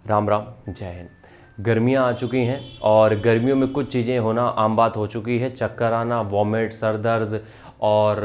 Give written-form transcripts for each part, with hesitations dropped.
राम राम, जय हिंद। गर्मियाँ आ चुकी हैं और गर्मियों में कुछ चीज़ें होना आम बात हो चुकी है। चक्कर आना, वॉमिट, सर दर्द और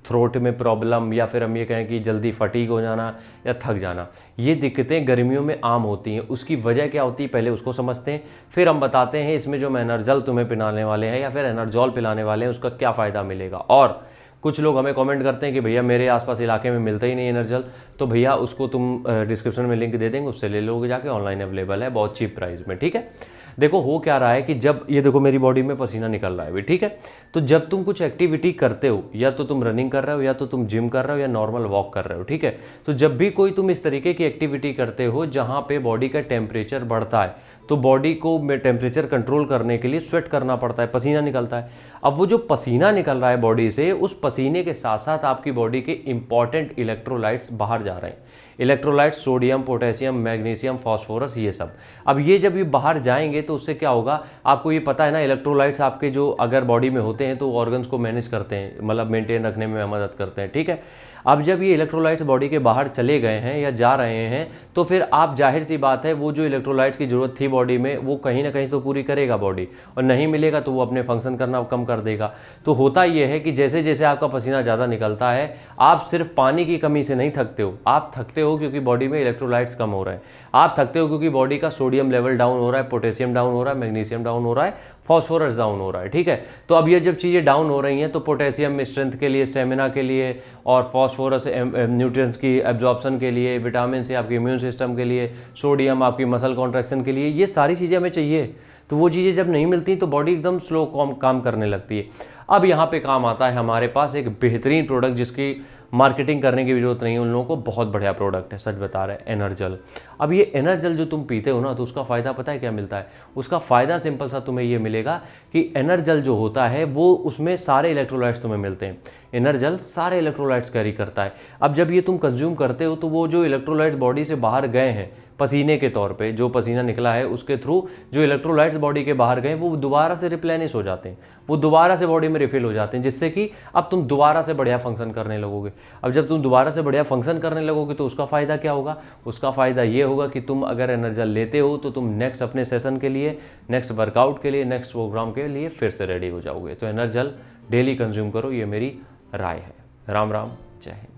थ्रोट में प्रॉब्लम, या फिर हम ये कहें कि जल्दी फटीग हो जाना या थक जाना, ये दिक्कतें गर्मियों में आम होती हैं। उसकी वजह क्या होती है पहले उसको समझते हैं, फिर हम बताते हैं इसमें जो हम एनर्जल तुम्हें पिलाने वाले हैं या फिर एनर्जॉल पिलाने वाले हैं उसका क्या फ़ायदा मिलेगा। और कुछ लोग हमें कमेंट करते हैं कि भैया मेरे आसपास इलाके में मिलता ही नहीं एनर्जल, तो भैया उसको तुम डिस्क्रिप्शन में लिंक दे देंगे, उससे ले लोगे जाके, ऑनलाइन अवेलेबल है बहुत चीप प्राइस में। ठीक है, देखो हो क्या रहा है कि जब ये देखो मेरी बॉडी में पसीना निकल रहा है अभी, ठीक है, तो जब तुम कुछ एक्टिविटी करते हो, या तो तुम रनिंग कर रहे हो, या तो तुम जिम कर रहे हो, या नॉर्मल वॉक कर रहे हो, ठीक है, तो जब भी कोई तुम इस तरीके की एक्टिविटी करते हो जहाँ पे बॉडी का टेम्परेचर बढ़ता है, तो बॉडी को टेम्परेचर कंट्रोल करने के लिए स्वेट करना पड़ता है, पसीना निकलता है। अब वो जो पसीना निकल रहा है बॉडी से, उस पसीने के साथ साथ आपकी बॉडी के इंपॉर्टेंट इलेक्ट्रोलाइट्स बाहर जा रहे हैं। Electrolytes sodium, potassium, magnesium, phosphorus, ये सब। अब ये जब ये बाहर जाएंगे तो उससे क्या होगा, आपको ये पता है ना, इलेक्ट्रोलाइट्स आपके जो अगर बॉडी में होते हैं तो ऑर्गन्स को मैनेज करते हैं, मतलब मेंटेन रखने में मदद करते हैं। ठीक है, अब जब ये इलेक्ट्रोलाइट्स बॉडी के बाहर चले गए हैं या जा रहे हैं, तो फिर आप जाहिर सी बात है वो जो इलेक्ट्रोलाइट्स की ज़रूरत थी बॉडी में, वो कहीं ना कहीं तो पूरी करेगा बॉडी, और नहीं मिलेगा तो वो अपने फंक्शन करना कम कर देगा। तो होता ये है कि जैसे जैसे आपका पसीना ज़्यादा निकलता है, आप सिर्फ पानी की कमी से नहीं थकते हो, आप थकते हो क्योंकि बॉडी में इलेक्ट्रोलाइट्स कम हो रहे हैं। आप थकते हो क्योंकि बॉडी का सोडियम लेवल डाउन हो रहा है, पोटेशियम डाउन हो रहा है, मैग्नीशियम डाउन हो रहा है, फॉस्फोरस डाउन हो रहा है। ठीक है, तो अब ये जब चीज़ें डाउन हो रही हैं तो पोटेशियम स्ट्रेंथ के लिए, स्टेमिना के लिए, और फॉस्फोरस न्यूट्रिएंट्स की एब्जॉर्प्शन के लिए, विटामिन से आपके इम्यून सिस्टम के लिए, सोडियम आपकी मसल कॉन्ट्रैक्शन के लिए, ये सारी चीज़ें हमें चाहिए। तो वो चीज़ें जब नहीं मिलती तो बॉडी एकदम स्लो काम करने लगती है। अब यहाँ पे काम आता है हमारे पास एक बेहतरीन प्रोडक्ट, जिसकी मार्केटिंग करने की भी जरूरत नहीं है, उन लोगों को बहुत बढ़िया प्रोडक्ट है, सच बता रहे हैं, एनर्जल। अब ये एनर्जल जो तुम पीते हो ना, तो उसका फ़ायदा पता है क्या मिलता है? उसका फ़ायदा सिंपल सा तुम्हें ये मिलेगा कि एनर्जल जो होता है वो, उसमें सारे इलेक्ट्रोलाइट्स तुम्हें मिलते हैं। एनर्जल सारे इलेक्ट्रोलाइट्स कैरी करता है। अब जब ये तुम कंज्यूम करते हो तो वो जो इलेक्ट्रोलाइट्स बॉडी से बाहर गए हैं पसीने के तौर पे, जो पसीना निकला है उसके थ्रू जो इलेक्ट्रोलाइट्स बॉडी के बाहर गए, वो दोबारा से रिप्लेनिश हो जाते हैं, वो दोबारा से बॉडी में रिफिल हो जाते हैं, जिससे कि अब तुम दोबारा से बढ़िया फंक्शन करने लगोगे। अब जब तुम दोबारा से बढ़िया फंक्शन करने लगोगे तो उसका फ़ायदा क्या होगा? उसका फ़ायदा ये होगा कि तुम अगर एनर्जल लेते हो तो तुम नेक्स्ट अपने सेशन के लिए, नेक्स्ट वर्कआउट के लिए, नेक्स्ट प्रोग्राम के लिए फिर से रेडी हो जाओगे। तो एनर्जल डेली कंज्यूम करो, ये मेरी राय है। राम राम, जय हिंद।